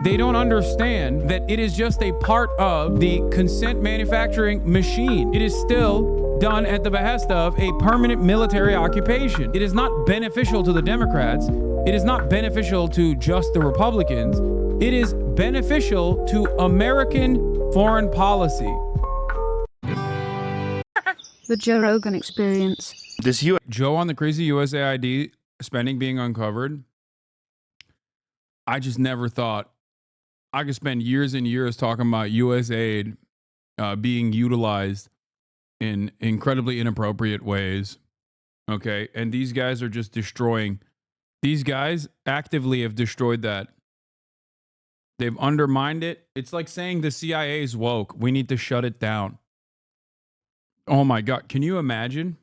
They don't understand that it is just a part of the consent manufacturing machine. It is still done at the behest of a permanent military occupation. It is not beneficial to the Democrats. It is not beneficial to just the Republicans. It is beneficial to American foreign policy. The Joe Rogan Experience. Joe on the crazy USAID spending being uncovered. I just never thought I could spend years and years talking about USAID being utilized in incredibly inappropriate ways. Okay. And these guys are just destroying. These guys actively have destroyed that. They've undermined it. It's like saying the CIA is woke. We need to shut it down. Oh my God. Can you imagine?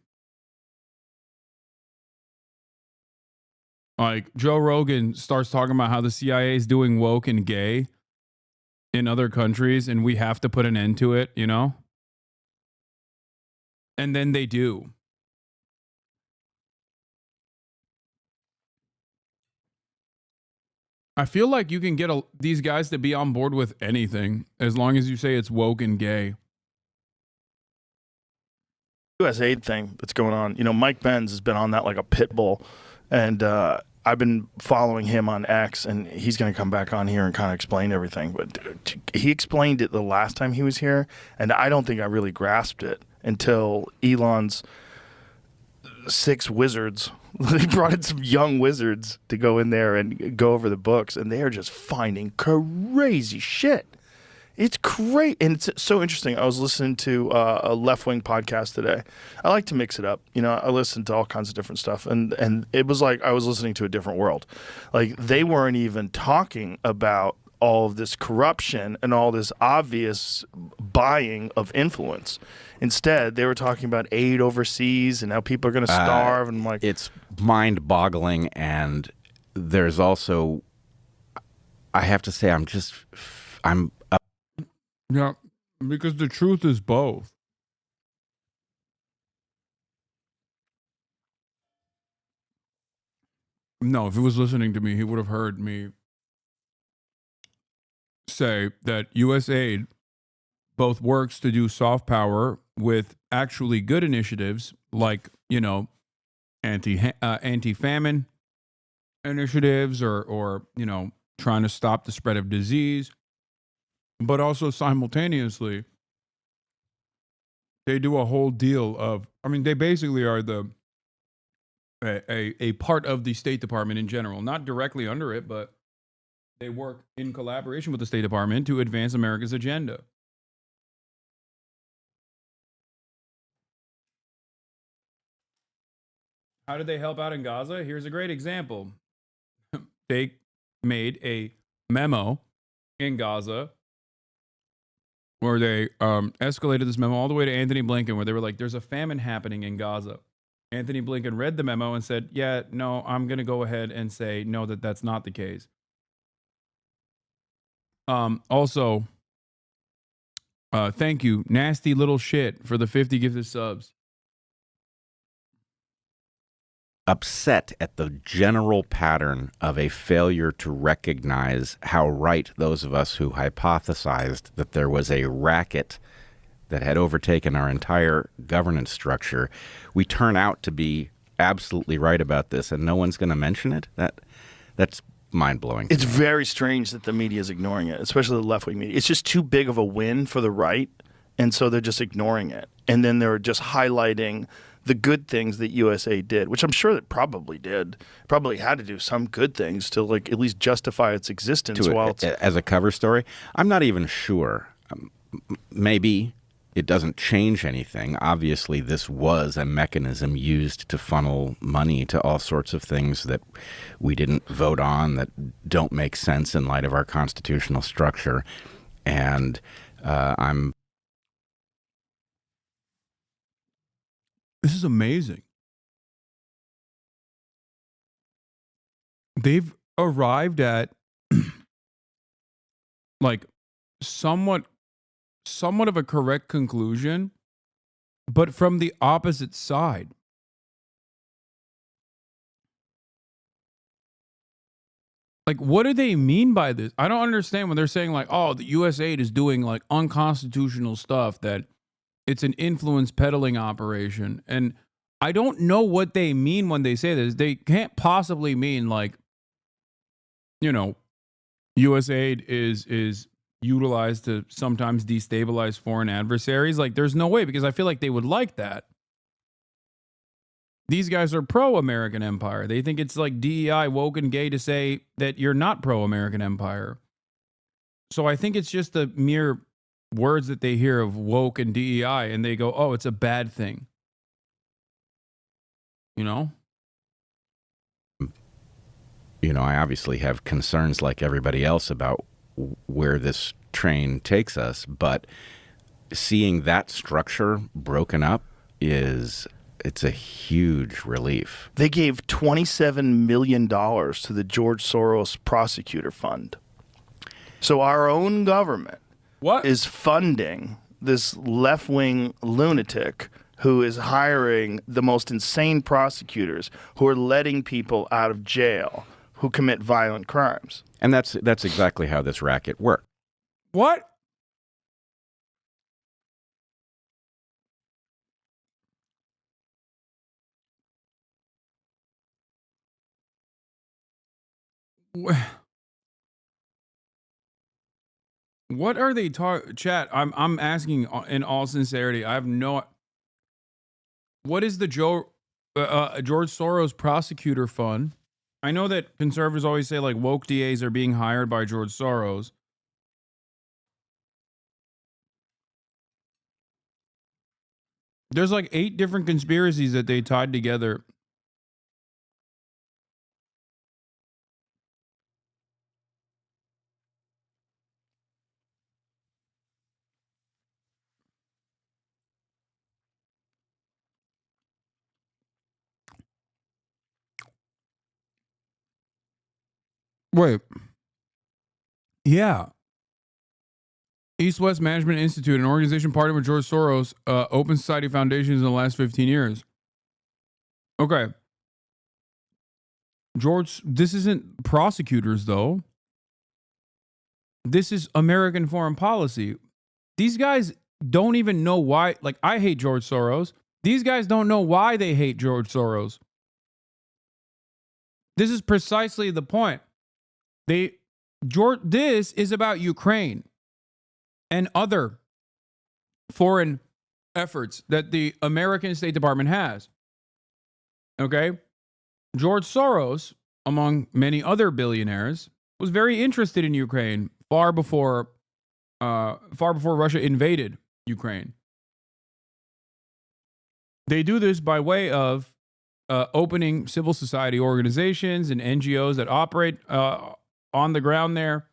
Like Joe Rogan starts talking about how the CIA is doing woke and gay in other countries and we have to put an end to it, you know? And then they do. I feel like you can get these guys to be on board with anything as long as you say it's woke and gay. USAID thing that's going on. You know, Mike Benz has been on that like a pit bull. And I've been following him on X, and he's going to come back on here and kind of explain everything. But he explained it the last time he was here, and I don't think I really grasped it until Elon's 6 wizards. He brought in some young wizards to go in there and go over the books, and they are just finding crazy shit. It's great, and it's so interesting. I was listening to a left-wing podcast today. I like to mix it up. You know, I listen to all kinds of different stuff, and it was like I was listening to a different world. Like, they weren't even talking about all of this corruption and all this obvious buying of influence. Instead, they were talking about aid overseas and how people are going to starve. And like, it's mind-boggling, and there's also, I have to say, I'm Yeah, because the truth is both. No, if he was listening to me, he would have heard me say that USAID both works to do soft power with actually good initiatives like, you know, anti-famine initiatives or, you know, trying to stop the spread of disease. But also simultaneously, they do a whole deal of, I mean, they basically are a part of the State Department in general, not directly under it, but they work in collaboration with the State Department to advance America's agenda. How did they help out in Gaza? Here's a great example. They made a memo in Gaza where they escalated this memo all the way to Anthony Blinken, where they were like, there's a famine happening in Gaza. Anthony Blinken read the memo and said, yeah, no, I'm going to go ahead and say, no, that's not the case. Also, thank you, Nasty Little Shit, for the 50 gifted subs. upset at the general pattern of a failure to recognize how right those of us who hypothesized that there was a racket that had overtaken our entire governance structure, we turn out to be absolutely right about this, and no one's going to mention it. That's mind-blowing. It's very strange that the media is ignoring it, especially the left-wing media. It's just too big of a win for the right, and so they're just ignoring it. And then they're just highlighting the good things that USAID did, which I'm sure it probably did. Probably had to do some good things to like at least justify its existence. As a cover story, I'm not even sure. Maybe it doesn't change anything. Obviously, this was a mechanism used to funnel money to all sorts of things that we didn't vote on, that don't make sense in light of our constitutional structure. And This is amazing. They've arrived at like somewhat of a correct conclusion, but from the opposite side. Like, what do they mean by this? I don't understand when they're saying like, oh, the USAID is doing like unconstitutional stuff, that it's an influence peddling operation. And I don't know what they mean when they say this. They can't possibly mean like, you know, USAID is utilized to sometimes destabilize foreign adversaries. Like, there's no way, because I feel like they would like that. These guys are pro-American empire. They think it's like DEI, woke and gay to say that you're not pro-American empire. So I think it's just the mere words that they hear of woke and DEI, and they go, oh, it's a bad thing. You know? You know, I obviously have concerns like everybody else about where this train takes us, but seeing that structure broken up it's a huge relief. They gave $27 million to the George Soros Prosecutor Fund. So our own government is funding this left-wing lunatic who is hiring the most insane prosecutors who are letting people out of jail who commit violent crimes. And that's exactly how this racket worked. What? What are they talking? Chat, I'm asking in all sincerity. I have no. What is the George Soros Prosecutor Fund? I know that conservatives always say like woke DAs are being hired by George Soros. There's like 8 different conspiracies that they tied together. Wait. Yeah. East West Management Institute, an organization partnered with George Soros, Open Society Foundations in the last 15 years. Okay. George, this isn't prosecutors, though. This is American foreign policy. These guys don't even know why. Like, I hate George Soros. These guys don't know why they hate George Soros. This is precisely the point. This is about Ukraine and other foreign efforts that the American State Department has. Okay? George Soros, among many other billionaires, was very interested in Ukraine far before Russia invaded Ukraine. They do this by way of opening civil society organizations and NGOs that operate on the ground there,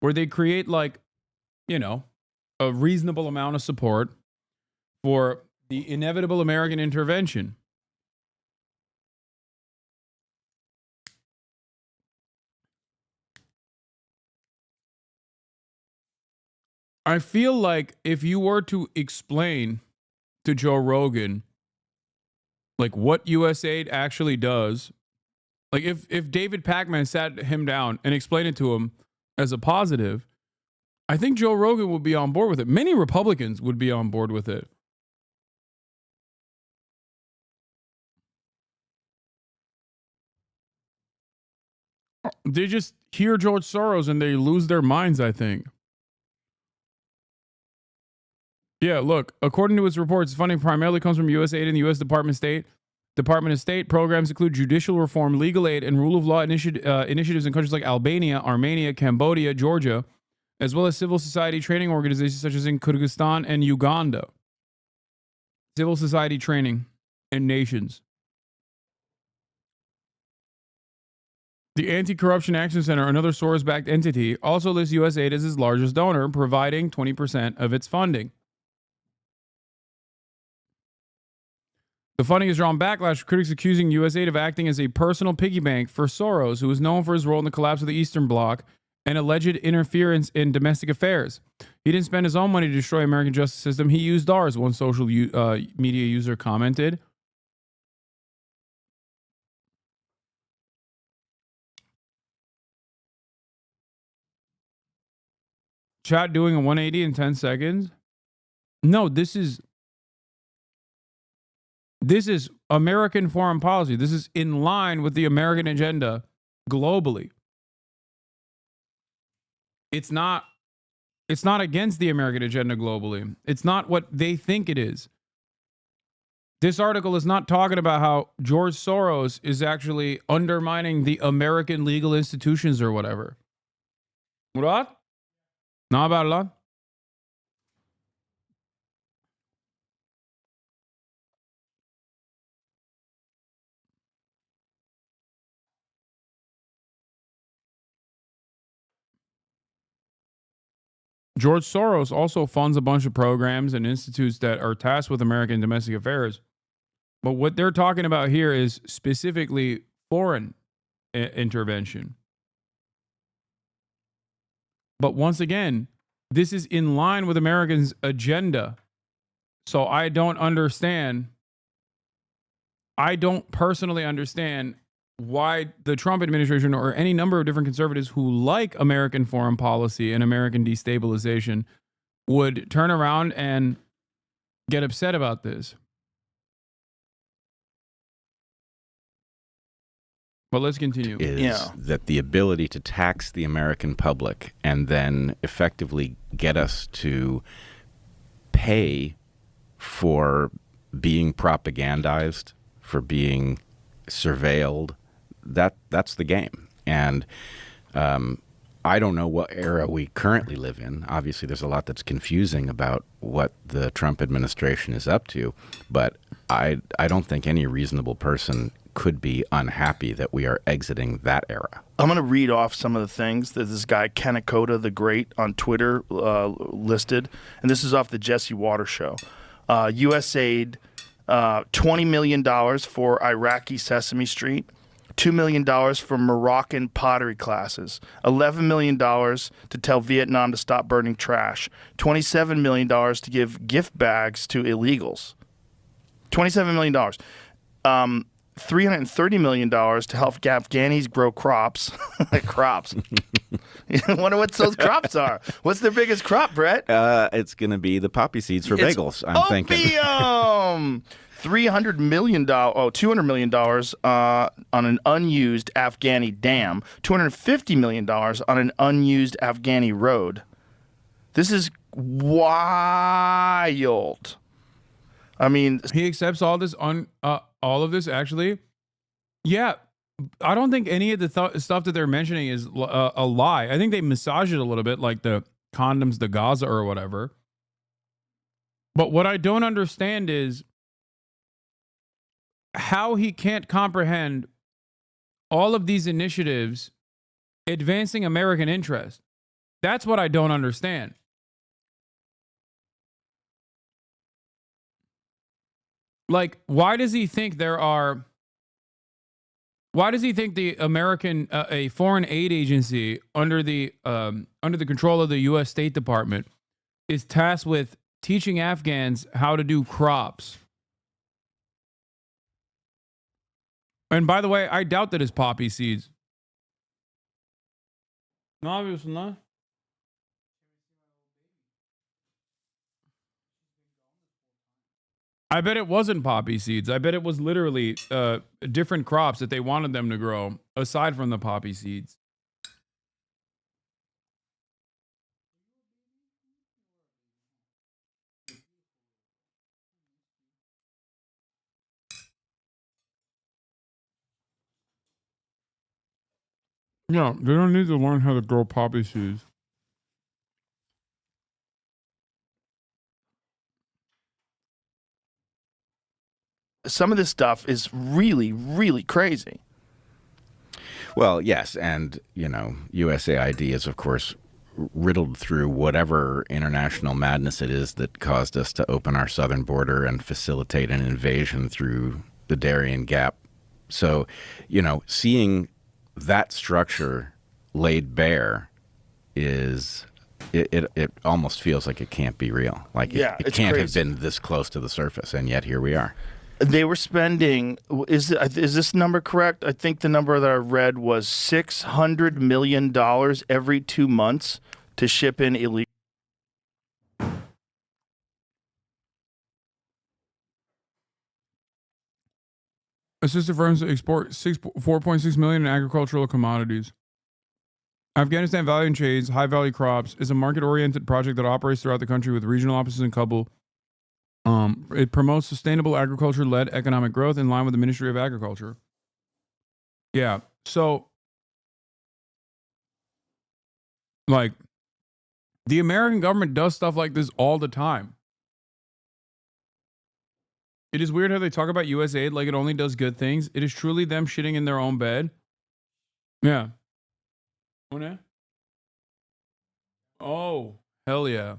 where they create like, you know, a reasonable amount of support for the inevitable American intervention. I feel like if you were to explain to Joe Rogan like what USAID actually does, like if David Pacman sat him down and explained it to him as a positive, I think Joe Rogan would be on board with it. Many Republicans would be on board with it. They just hear George Soros and they lose their minds, I think. Yeah, look, according to his reports, funding primarily comes from USAID and the U.S. Department of State. Programs include judicial reform, legal aid, and rule of law initiatives in countries like Albania, Armenia, Cambodia, Georgia, as well as civil society training organizations such as in Kyrgyzstan and Uganda. Civil society training in nations. The Anti-Corruption Action Center, another Soros-backed entity, also lists USAID as its largest donor, providing 20% of its funding. The funding has drawn backlash, with critics accusing USAID of acting as a personal piggy bank for Soros, who is known for his role in the collapse of the Eastern Bloc and alleged interference in domestic affairs. He didn't spend his own money to destroy American justice system. He used ours, one social media user commented. chat doing a 180 in 10 seconds? No, this is American foreign policy. This is in line with the American agenda globally. It's not against the American agenda globally. It's not what they think it is. This article is not talking about how George Soros is actually undermining the American legal institutions or whatever. What? Not about a lot. George Soros also funds a bunch of programs and institutes that are tasked with American domestic affairs. But what they're talking about here is specifically foreign intervention. But once again, this is in line with Americans' agenda. So I don't personally understand why the Trump administration or any number of different conservatives who like American foreign policy and American destabilization would turn around and get upset about this. But let's continue. Is that the ability to tax the American public and then effectively get us to pay for being propagandized, for being surveilled. That's the game. And I don't know what era we currently live in. Obviously, there's a lot that's confusing about what the Trump administration is up to, but I don't think any reasonable person could be unhappy that we are exiting that era. I'm going to read off some of the things that this guy, Kanakota the Great, on Twitter listed. And this is off the Jesse Watters show. USAID, $20 million for Iraqi Sesame Street. $2 million for Moroccan pottery classes, $11 million to tell Vietnam to stop burning trash, $27 million to give gift bags to illegals, $27 million, $330 million to help Afghanis grow crops. Crops. I wonder what those crops are. What's their biggest crop, Brett? It's going to be the poppy seeds for bagels, I'm thinking. $200 million on an unused Afghani dam, $250 million on an unused Afghani road. This is wild. I mean, he accepts all this all of this actually. Yeah, I don't think any of the stuff that they're mentioning is a lie. I think they massage it a little bit, like the condoms to Gaza or whatever. But what I don't understand is how he can't comprehend all of these initiatives advancing American interest. That's what I don't understand. Like, why does he think the American, a foreign aid agency under the control of the U.S. State Department is tasked with teaching Afghans how to do crops? And by the way, I doubt that it's poppy seeds. No, obviously not. I bet it wasn't poppy seeds. I bet it was literally different crops that they wanted them to grow, aside from the poppy seeds. Yeah, they don't need to learn how to grow poppy seeds. Some of this stuff is really, really crazy. Well, yes, and, USAID is, of course, riddled through whatever international madness it is that caused us to open our southern border and facilitate an invasion through the Darien Gap. So, seeing that structure laid bare is it almost feels like it can't be real. Like it can't crazy. Have been this close to the surface, and yet here we are. They were spending, is this number correct? I think the number that I read was $600 million every 2 months to ship in illegal Assisted firms export 4.6 million in agricultural commodities. Afghanistan Value Chains, High Value Crops, is a market-oriented project that operates throughout the country with regional offices in Kabul. It promotes sustainable agriculture-led economic growth in line with the Ministry of Agriculture. Yeah, so, like, the American government does stuff like this all the time. It is weird how they talk about USAID like it only does good things. It is truly them shitting in their own bed. Yeah. Oh, hell yeah.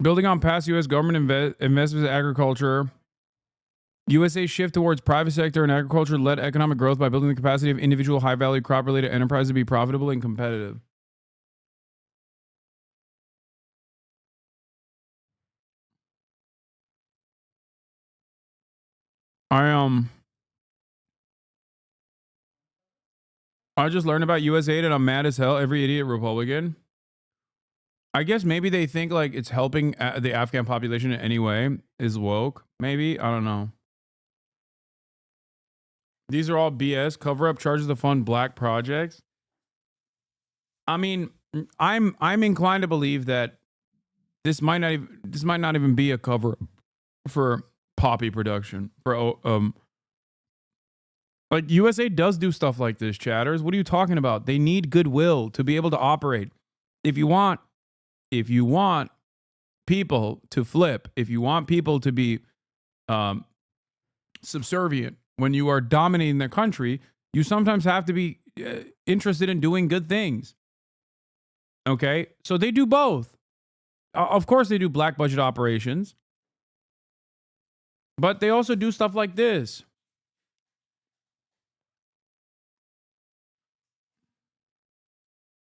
Building on past U.S. government investments in agriculture, USA shift towards private sector and agriculture-led economic growth by building the capacity of individual high-value crop-related enterprises to be profitable and competitive. I just learned about USAID and I'm mad as hell. Every idiot Republican. I guess maybe they think like it's helping the Afghan population in any way is woke. Maybe. I don't know. These are all BS. Cover-up charges to fund black projects. I mean, I'm inclined to believe that this might not even be a cover for poppy production. For like USA does do stuff like this, chatters. What are you talking about? They need goodwill to be able to operate. If you want people to flip, if you want people to be subservient when you are dominating their country, you sometimes have to be interested in doing good things. Okay? So they do both. Of course, they do black budget operations, but they also do stuff like this.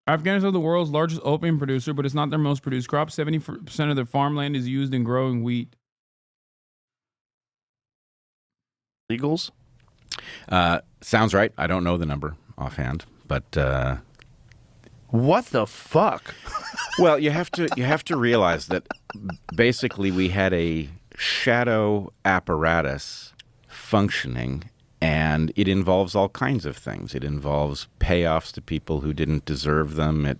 Afghanistan is the world's largest opium producer, but it's not their most produced crop. 70% of their farmland is used in growing wheat. Illegals? Sounds right. I don't know the number offhand, but what the fuck? well, you have to realize that basically we had a shadow apparatus functioning, and it involves all kinds of things. It involves payoffs to people who didn't deserve them. It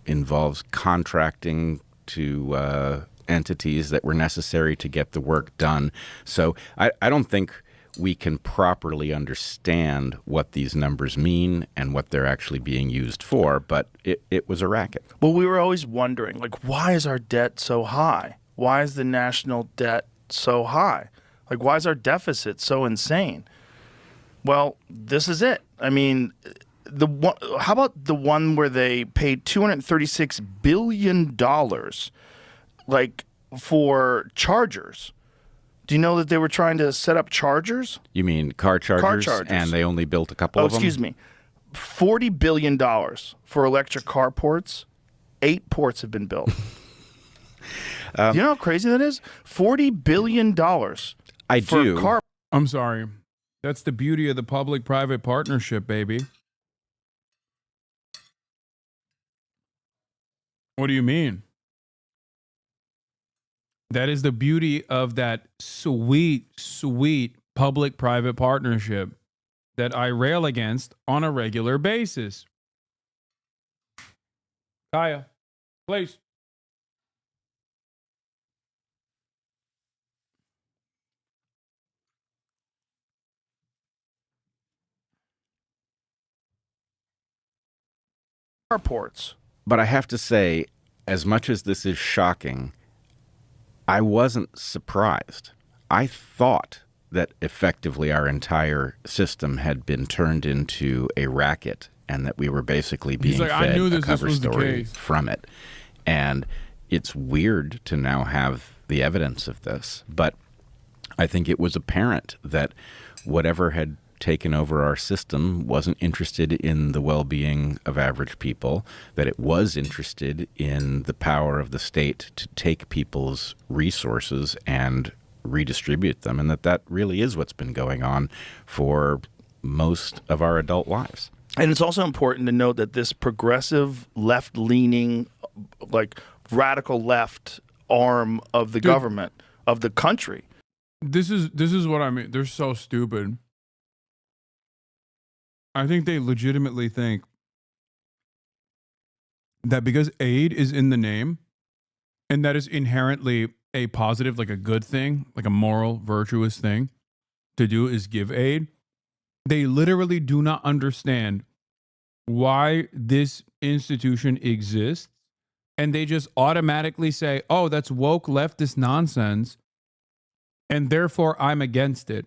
involves contracting to entities that were necessary to get the work done. So I don't think we can properly understand what these numbers mean and what they're actually being used for, but it was a racket. Well, we were always wondering, like, why is our debt so high? Why is the national debt so high? Like, why is our deficit so insane? Well, this is it. I mean, how about the one where they paid $236 billion, like, for chargers? Do you know that they were trying to set up chargers? You mean car chargers? Car chargers. And they only built a couple of them? Excuse me. $40 billion for electric car ports. 8 ports have been built. You know how crazy that is? $40 billion. I do. I'm sorry. That's the beauty of the public-private partnership, baby. What do you mean? That is the beauty of that sweet, sweet public-private partnership that I rail against on a regular basis. Kaya, please. Airports. But I have to say, as much as this is shocking, I wasn't surprised. I thought that effectively our entire system had been turned into a racket and that we were basically being fed a cover story from it. And it's weird to now have the evidence of this. But I think it was apparent that whatever had taken over our system wasn't interested in the well-being of average people, that it was interested in the power of the state to take people's resources and redistribute them, and that really is what's been going on for most of our adult lives. And it's also important to note that this progressive, left-leaning, like radical left arm of the government, of the country. This is what I mean. They're so stupid. I think they legitimately think that because aid is in the name, and that is inherently a positive, like a good thing, like a moral, virtuous thing to do is give aid. They literally do not understand why this institution exists. And they just automatically say, oh, that's woke leftist nonsense. And therefore, I'm against it.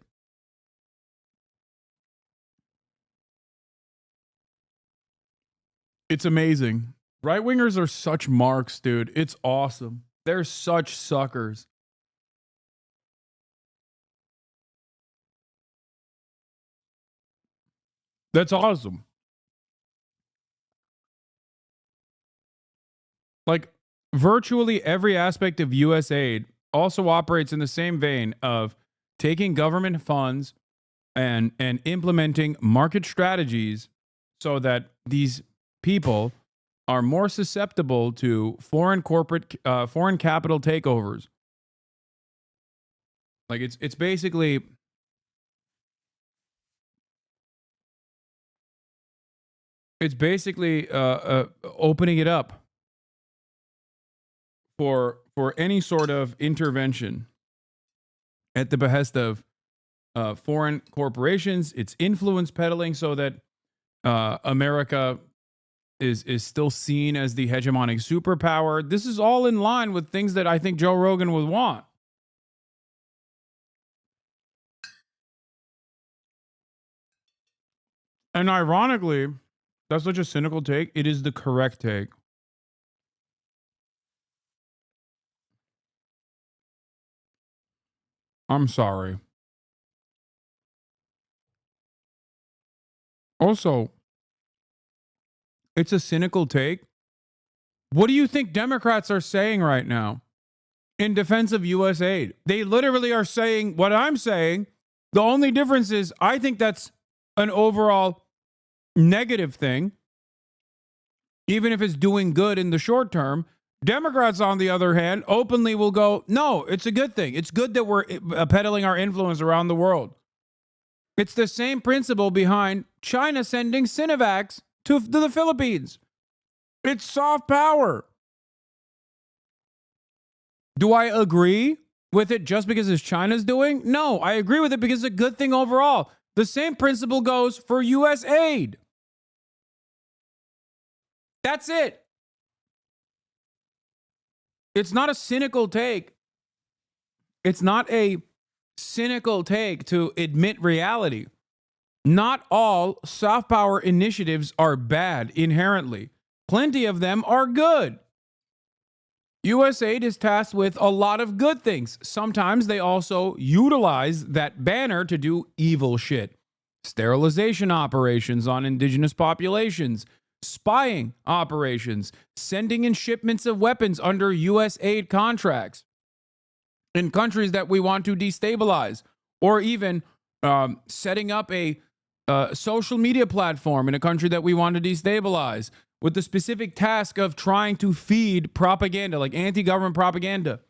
It's amazing. Right wingers are such marks, dude. It's awesome. They're such suckers. That's awesome. Like, virtually every aspect of USAID also operates in the same vein of taking government funds and implementing market strategies so that these people are more susceptible to foreign capital takeovers. Like it's basically opening it up for any sort of intervention at the behest of foreign corporations. It's influence peddling so that America is still seen as the hegemonic superpower. This is all in line with things that I think Joe Rogan would want. And ironically, that's such a cynical take. It is the correct take. I'm sorry. Also, it's a cynical take. What do you think Democrats are saying right now in defense of USAID? They literally are saying what I'm saying. The only difference is I think that's an overall negative thing, even if it's doing good in the short term. Democrats, on the other hand, openly will go, no, it's a good thing. It's good that we're peddling our influence around the world. It's the same principle behind China sending Sinovacs to the Philippines. It's soft power. Do I agree with it just because it's China's doing? No, I agree with it because it's a good thing overall. The same principle goes for U.S. aid. That's it. It's not a cynical take. It's not a cynical take to admit reality. Not all soft power initiatives are bad inherently. Plenty of them are good. USAID is tasked with a lot of good things. Sometimes they also utilize that banner to do evil shit. Sterilization operations on indigenous populations, spying operations, sending in shipments of weapons under USAID contracts in countries that we want to destabilize, or even setting up a social media platform in a country that we want to destabilize with the specific task of trying to feed propaganda, like anti-government propaganda.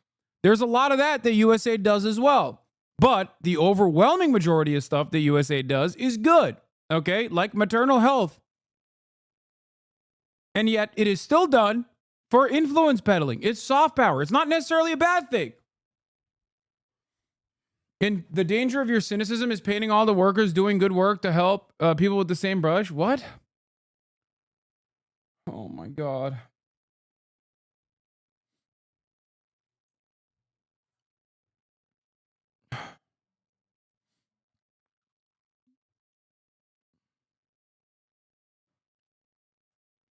There's a lot of that USAID does as well. But the overwhelming majority of stuff that USAID does is good, okay? Like maternal health. And yet it is still done for influence peddling. It's soft power. It's not necessarily a bad thing. And the danger of your cynicism is painting all the workers doing good work to help people with the same brush. What? Oh my God.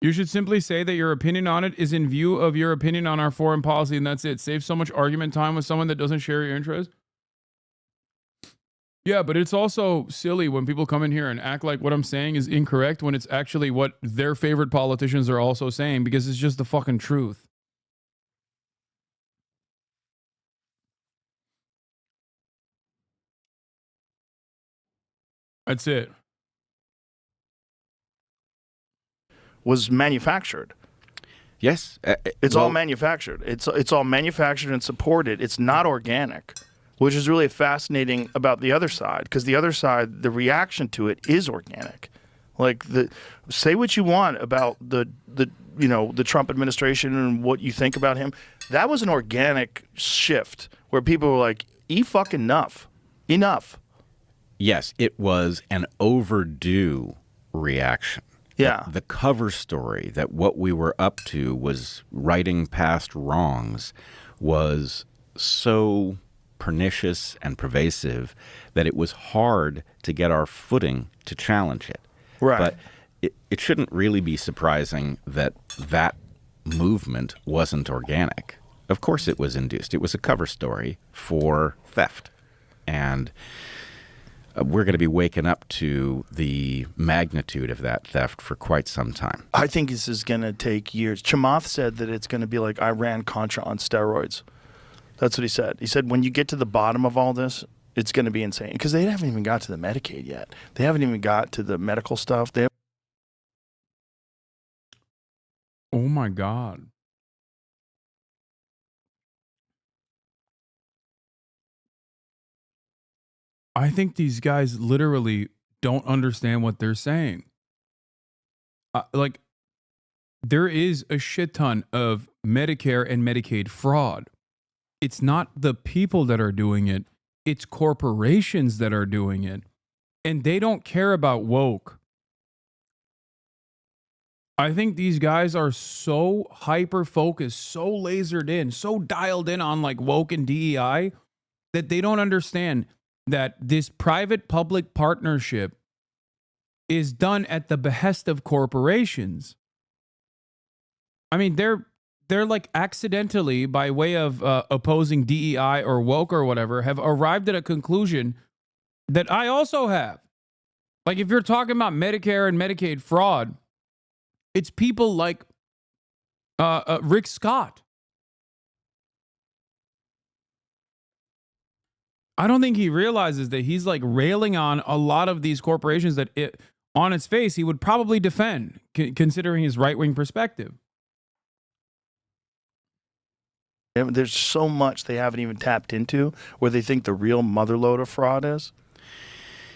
You should simply say that your opinion on it is in view of your opinion on our foreign policy, and that's it. Save so much argument time with someone that doesn't share your interest. Yeah, but it's also silly when people come in here and act like what I'm saying is incorrect when it's actually what their favorite politicians are also saying, because it's just the fucking truth. That's it. was manufactured. Yes. It's all manufactured. It's all manufactured and supported. It's not organic, which is really fascinating about the other side, because the other side, the reaction to it is organic. Like, say what you want about the Trump administration and what you think about him. That was an organic shift where people were like, fucking enough. Yes, it was an overdue reaction. Yeah. The cover story that what we were up to was righting past wrongs was so pernicious and pervasive that it was hard to get our footing to challenge it. Right. But it shouldn't really be surprising that that movement wasn't organic. Of course it was induced. It was a cover story for theft. And we're going to be waking up to the magnitude of that theft for quite some time. I think this is going to take years. Chamath said that it's going to be like Iran-Contra on steroids. That's what he said. He said when you get to the bottom of all this, it's going to be insane. Because they haven't even got to the Medicaid yet. They haven't even got to the medical stuff. Oh my God. I think these guys literally don't understand what they're saying. Like, there is a shit ton of Medicare and Medicaid fraud. It's not the people that are doing it. It's corporations that are doing it. And they don't care about woke. I think these guys are so hyper-focused, so lasered in, so dialed in on like woke and DEI that they don't understand that this private-public partnership is done at the behest of corporations. I mean, they're like accidentally, by way of opposing DEI or woke or whatever, have arrived at a conclusion that I also have. Like, if you're talking about Medicare and Medicaid fraud, it's people like Rick Scott. I don't think he realizes that he's like railing on a lot of these corporations that on its face he would probably defend, considering his right-wing perspective. There's so much they haven't even tapped into where they think the real motherload of fraud is.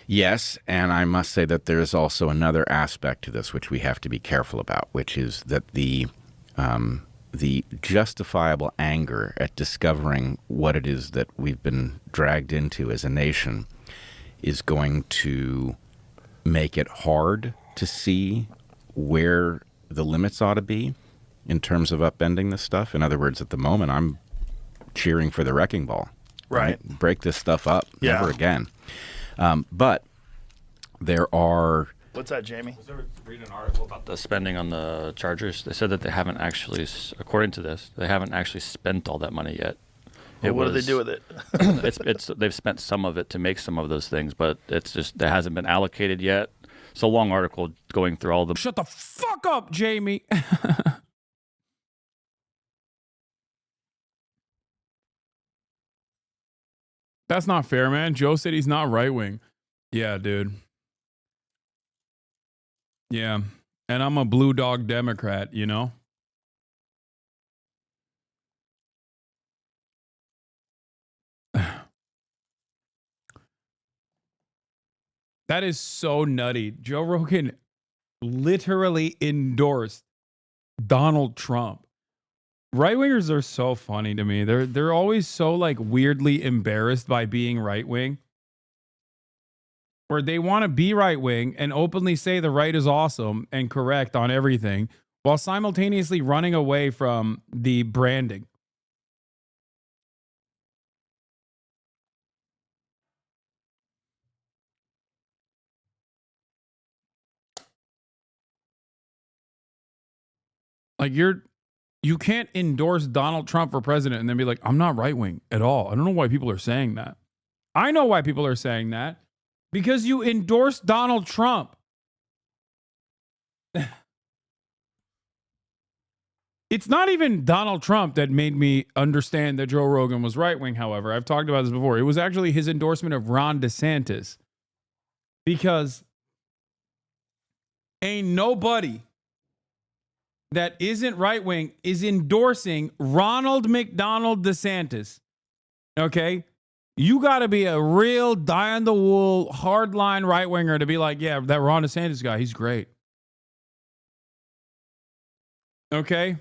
Yes, and I must say that there is also another aspect to this which we have to be careful about, which is that the justifiable anger at discovering what it is that we've been dragged into as a nation is going to make it hard to see where the limits ought to be in terms of upending this stuff. In other words, at the moment, I'm cheering for the wrecking ball. Right. Break this stuff up. Yeah. Never again. But there are... What's that, Jamie? I was reading an article about the spending on the Chargers. They said that they haven't actually, according to this, they haven't actually spent all that money yet. Well, what do they do with it? They've spent some of it to make some of those things, but it's just that hasn't been allocated yet. It's a long article going through all the... Shut the fuck up, Jamie. That's not fair, man. Joe said he's not right-wing. Yeah, dude. Yeah. And I'm a blue dog Democrat, you know? That is so nutty. Joe Rogan literally endorsed Donald Trump. Right-wingers are so funny to me. They're always so like weirdly embarrassed by being right-wing. Where they want to be right-wing and openly say the right is awesome and correct on everything, while simultaneously running away from the branding. Like you can't endorse Donald Trump for president and then be like, I'm not right-wing at all. I don't know why people are saying that. I know why people are saying that. Because you endorsed Donald Trump. It's not even Donald Trump that made me understand that Joe Rogan was right-wing, however. I've talked about this before. It was actually his endorsement of Ron DeSantis. Because ain't nobody that isn't right wing is endorsing Ronald McDonald DeSantis. Okay? You got to be a real die on the wool, hardline right winger to be like, yeah, that Ron DeSantis guy, he's great. Okay?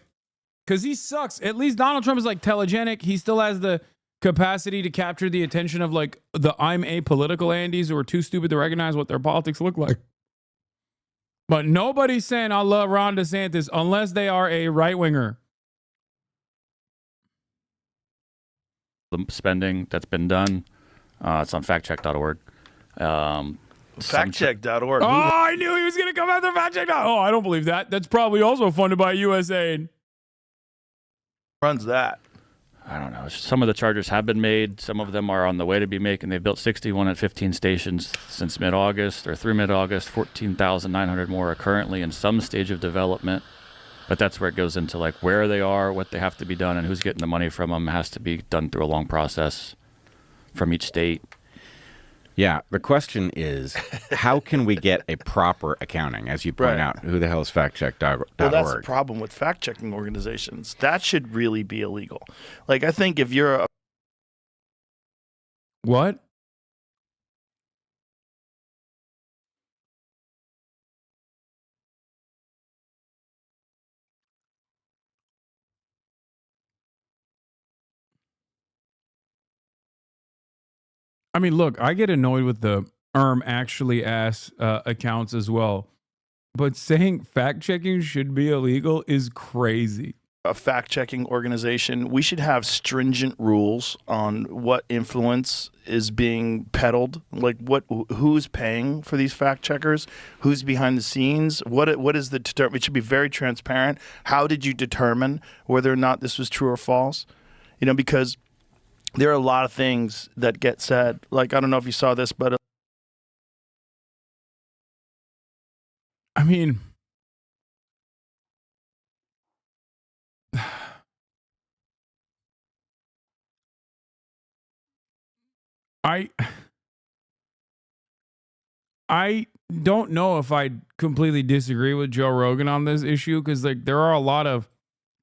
Because he sucks. At least Donald Trump is like telegenic. He still has the capacity to capture the attention of like the I'm apolitical Andes who are too stupid to recognize what their politics look like. But nobody's saying I love Ron DeSantis unless they are a right winger. The spending that's been done. It's on factcheck.org. Factcheck.org. Oh, I knew he was going to come after factcheck. Oh, I don't believe that. That's probably also funded by USAID. Runs that? I don't know. Some of the chargers have been made. Some of them are on the way to be made. And they've built 61 at 15 stations since mid-August or through mid-August. 14,900 more are currently in some stage of development. But that's where it goes into like where they are, what they have to be done, and who's getting the money from them. It has to be done through a long process from each state. Yeah, the question is, how can we get a proper accounting? As you point out, who the hell is factcheck.org? Well, that's the problem with fact-checking organizations. That should really be illegal. Like, I think if you're a... What? I mean, look, I get annoyed with the actually ass accounts as well. But saying fact checking should be illegal is crazy. A fact-checking organization, we should have stringent rules on what influence is being peddled, like who's paying for these fact checkers, who's behind the scenes, what is the it should be very transparent. How did you determine whether or not this was true or false? You know, because there are a lot of things that get said. Like, I don't know if you saw this, but I mean, I don't know if I completely disagree with Joe Rogan on this issue because like there are a lot of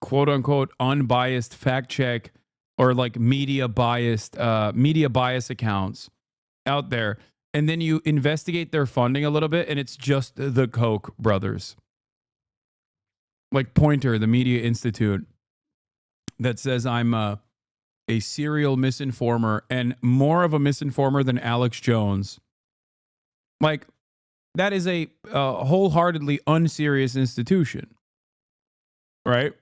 quote unquote unbiased fact check or like media bias accounts out there. And then you investigate their funding a little bit and it's just the Koch brothers. Like Pointer, the Media Institute, that says I'm a serial misinformer and more of a misinformer than Alex Jones. Like, that is a wholeheartedly unserious institution, right?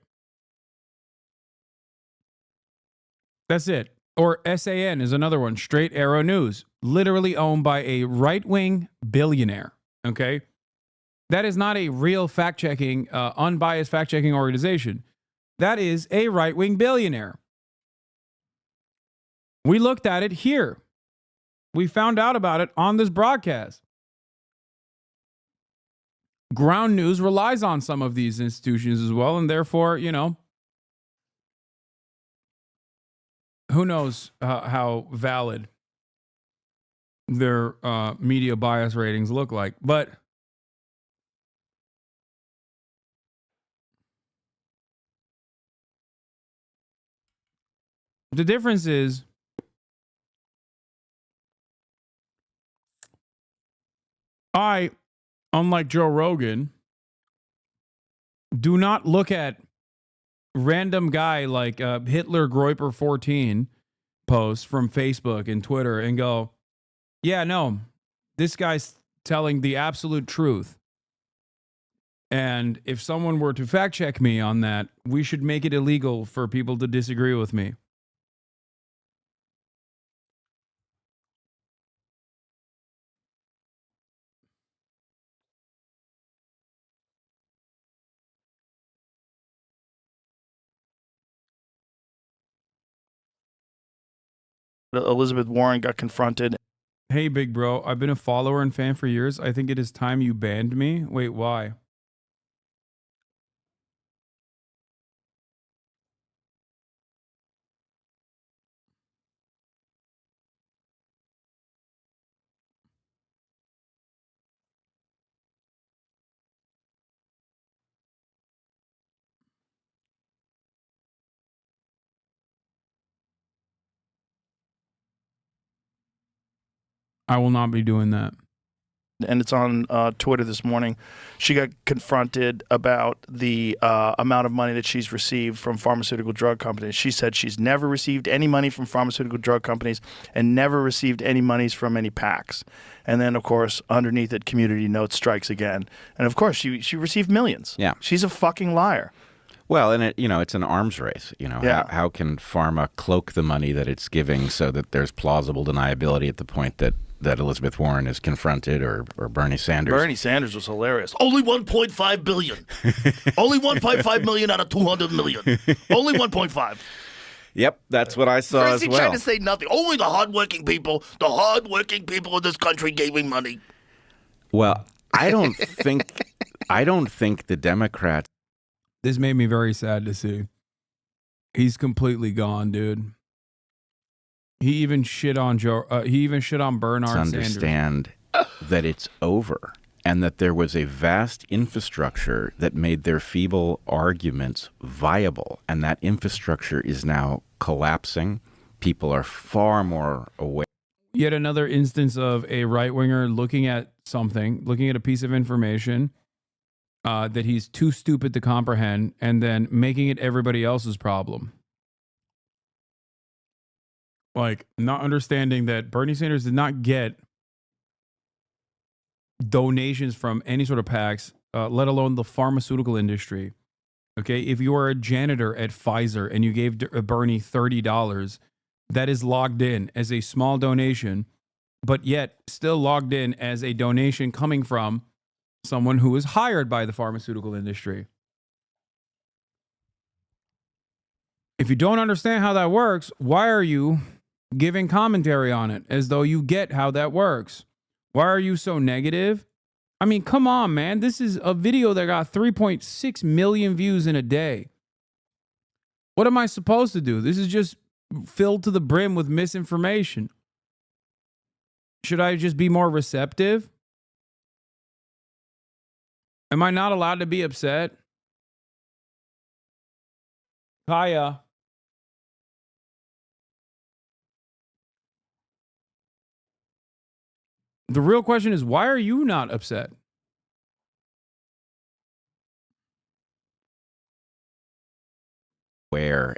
That's it. Or SAN is another one, Straight Arrow News, literally owned by a right-wing billionaire, okay? That is not a real fact-checking, unbiased fact-checking organization. That is a right-wing billionaire. We looked at it here. We found out about it on this broadcast. Ground News relies on some of these institutions as well, and therefore, you know, who knows how valid their media bias ratings look like. But the difference is I, unlike Joe Rogan, do not look at random guy like Hitler Groiper 14 posts from Facebook and Twitter and go, yeah, no, this guy's telling the absolute truth. And if someone were to fact check me on that, we should make it illegal for people to disagree with me. Elizabeth Warren got confronted. Hey, big bro, I've been a follower and fan for years. I think it is time you banned me. Wait, why? I will not be doing that. And it's on Twitter this morning. She got confronted about the amount of money that she's received from pharmaceutical drug companies. She said she's never received any money from pharmaceutical drug companies and never received any monies from any PACs. And then, of course, underneath it, Community Notes strikes again. And, of course, she received millions. Yeah. She's a fucking liar. Well, and it's an arms race. How can pharma cloak the money that it's giving so that there's plausible deniability at the point that Elizabeth Warren is confronted or Bernie Sanders? Bernie Sanders was hilarious. Only 1.5 billion. Only 1.5 million out of 200 million. Only 1.5. Yep, that's what I saw First as he tried well. to say nothing. Only the hardworking people in this country gave me money. Well, I don't think the Democrats. This made me very sad to see. He's completely gone, dude. He even shit on Bernard Sanders. Understand that it's over and that there was a vast infrastructure that made their feeble arguments viable, and that infrastructure is now collapsing. People are far more aware. Yet another instance of a right-winger looking at a piece of information that he's too stupid to comprehend, and then making it everybody else's problem. Like, not understanding that Bernie Sanders did not get donations from any sort of PACs, let alone the pharmaceutical industry. Okay, if you are a janitor at Pfizer and you gave Bernie $30, that is logged in as a small donation, but yet still logged in as a donation coming from someone who is hired by the pharmaceutical industry. If you don't understand how that works, why are you giving commentary on it as though you get how that works? Why are you so negative? I mean, come on, man. This is a video that got 3.6 million views in a day. What am I supposed to do? This is just filled to the brim with misinformation. Should I just be more receptive? Am I not allowed to be upset? Kaya. The real question is, why are you not upset?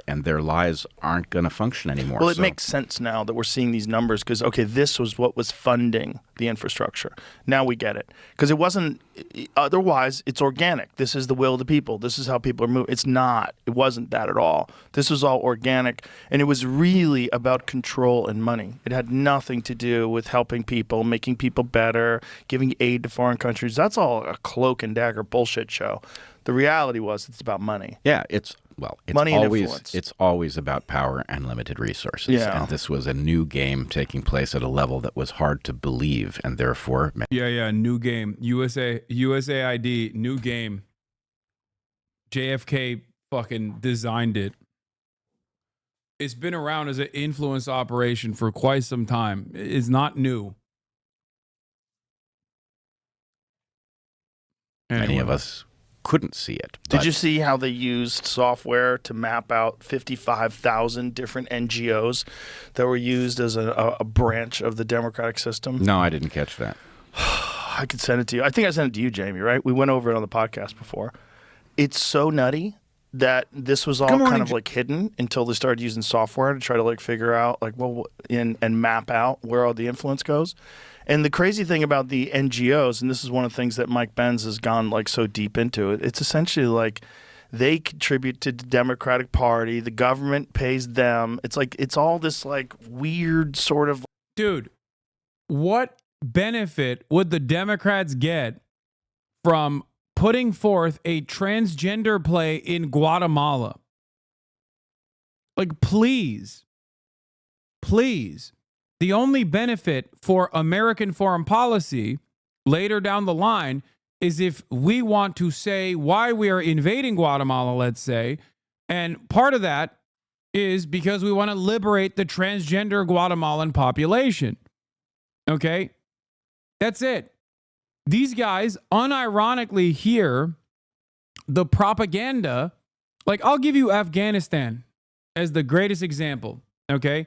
And their lives aren't going to function anymore. Well, it makes sense now that we're seeing these numbers because, okay, this was what was funding the infrastructure. Now we get it. Because it wasn't, otherwise, it's organic. This is the will of the people. This is how people are moving. It's not. It wasn't that at all. This was all organic. And it was really about control and money. It had nothing to do with helping people, making people better, giving aid to foreign countries. That's all a cloak and dagger bullshit show. The reality was it's about money. Yeah, it's money and influence. It's always about power and limited resources. Yeah. And this was a new game taking place at a level that was hard to believe, and therefore... New game. USAID, new game. JFK fucking designed it. It's been around as an influence operation for quite some time. It's not new. Many of us couldn't see it. Did you see how they used software to map out 55,000 different NGOs that were used as a branch of the democratic system? No, I didn't catch that. I could send it to you. I think I sent it to you, Jamie, right? We went over it on the podcast before. It's so nutty that this was all kind of like hidden until they started using software to try to like figure out like and map out where all the influence goes. And the crazy thing about the NGOs, and this is one of the things that Mike Benz has gone like so deep into it, it's essentially like they contribute to the Democratic Party, the government pays them. It's like it's all this like weird sort of... Dude, what benefit would the Democrats get from putting forth a transgender play in Guatemala? Like, please. The only benefit for American foreign policy later down the line is if we want to say why we are invading Guatemala, let's say, and part of that is because we want to liberate the transgender Guatemalan population. Okay? That's it. These guys unironically hear the propaganda. Like, I'll give you Afghanistan as the greatest example. Okay?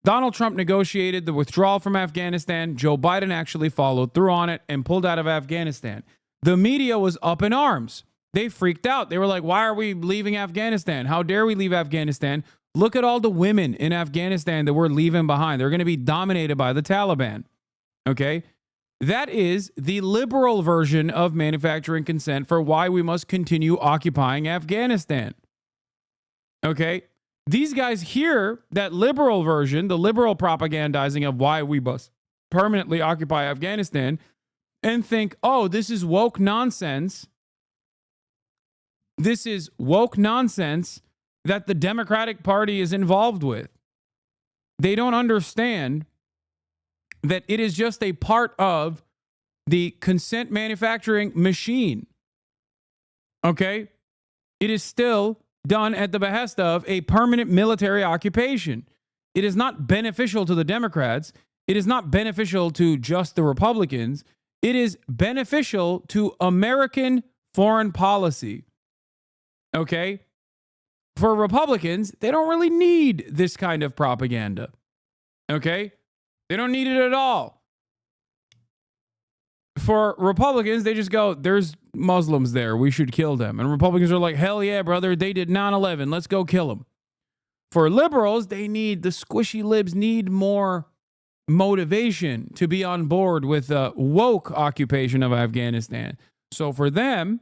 Donald Trump negotiated the withdrawal from Afghanistan. Joe Biden actually followed through on it and pulled out of Afghanistan. The media was up in arms. They freaked out. They were like, why are we leaving Afghanistan? How dare we leave Afghanistan? Look at all the women in Afghanistan that we're leaving behind. They're going to be dominated by the Taliban. Okay? That is the liberal version of manufacturing consent for why we must continue occupying Afghanistan. Okay? These guys hear that liberal version, the liberal propagandizing of why we must permanently occupy Afghanistan, and think, oh, this is woke nonsense. This is woke nonsense that the Democratic Party is involved with. They don't understand that it is just a part of the consent manufacturing machine. Okay? It is still done at the behest of a permanent military occupation. It is not beneficial to the Democrats. It is not beneficial to just the Republicans. It is beneficial to American foreign policy. Okay? For Republicans, they don't really need this kind of propaganda. Okay? They don't need it at all. For Republicans, they just go, there's Muslims there. We should kill them. And Republicans are like, hell yeah, brother. They did 9/11. Let's go kill them. For liberals, the squishy libs need more motivation to be on board with the woke occupation of Afghanistan. So for them,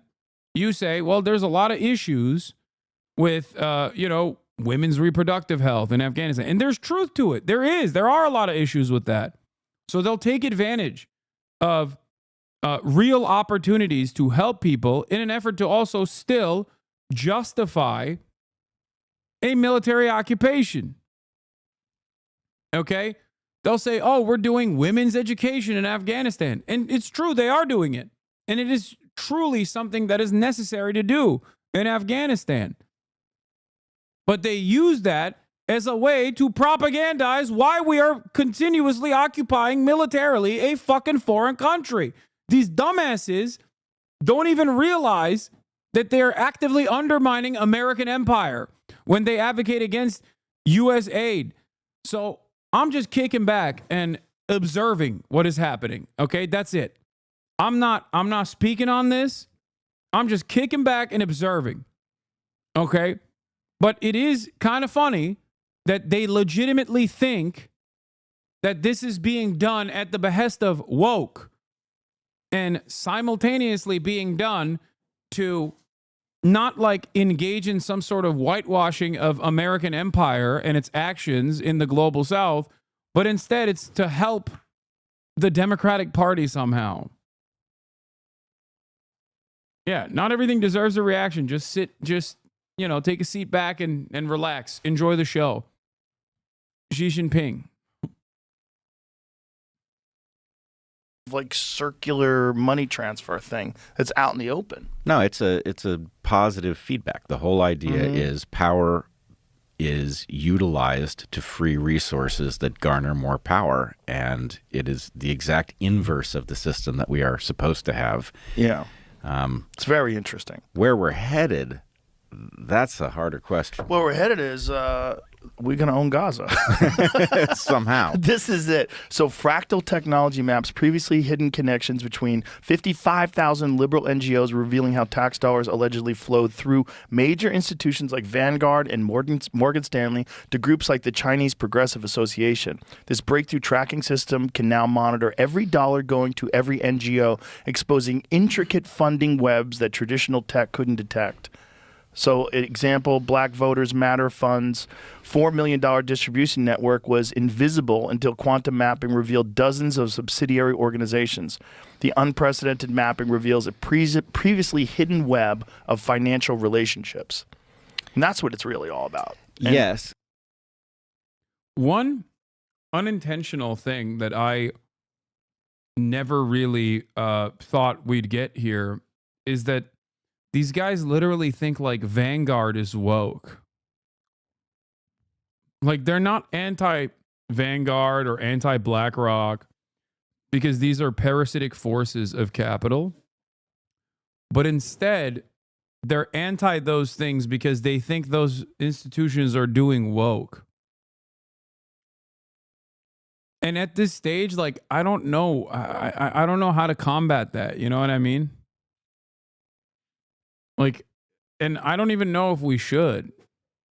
you say, well, there's a lot of issues with, women's reproductive health in Afghanistan. And there's truth to it. There are a lot of issues with that. So they'll take advantage of real opportunities to help people in an effort to also still justify a military occupation. Okay? They'll say, oh, we're doing women's education in Afghanistan. And it's true, they are doing it. And it is truly something that is necessary to do in Afghanistan. But they use that as a way to propagandize why we are continuously occupying militarily a fucking foreign country. These dumbasses don't even realize that they're actively undermining American empire when they advocate against USAID. So I'm just kicking back and observing what is happening. Okay, that's it. I'm not speaking on this. I'm just kicking back and observing. Okay? But it is kind of funny that they legitimately think that this is being done at the behest of woke and simultaneously being done to not like engage in some sort of whitewashing of American empire and its actions in the global South, but instead it's to help the Democratic Party somehow. Yeah, not everything deserves a reaction. Just take a seat back and relax. Enjoy the show. Xi Jinping. Like circular money transfer thing that's out in the open. No, it's a positive feedback. The whole idea is power is utilized to free resources that garner more power, and it is the exact inverse of the system that we are supposed to have. Yeah. It's very interesting. Where we're headed, that's a harder question. Where we're headed is we're going to own Gaza. Somehow. This is it. So Fractal Technology maps previously hidden connections between 55,000 liberal NGOs, revealing how tax dollars allegedly flowed through major institutions like Vanguard and Morgan Stanley to groups like the Chinese Progressive Association. This breakthrough tracking system can now monitor every dollar going to every NGO, exposing intricate funding webs that traditional tech couldn't detect. So, example, Black Voters Matter Fund's $4 million distribution network was invisible until quantum mapping revealed dozens of subsidiary organizations. The unprecedented mapping reveals a previously hidden web of financial relationships. And that's what it's really all about. And yes. One unintentional thing that I never really thought we'd get here is that these guys literally think like Vanguard is woke. Like they're not anti-Vanguard or anti-BlackRock because these are parasitic forces of capital. But instead, they're anti those things because they think those institutions are doing woke. And at this stage, like, I don't know. I don't know how to combat that. You know what I mean? Like, and I don't even know if we should.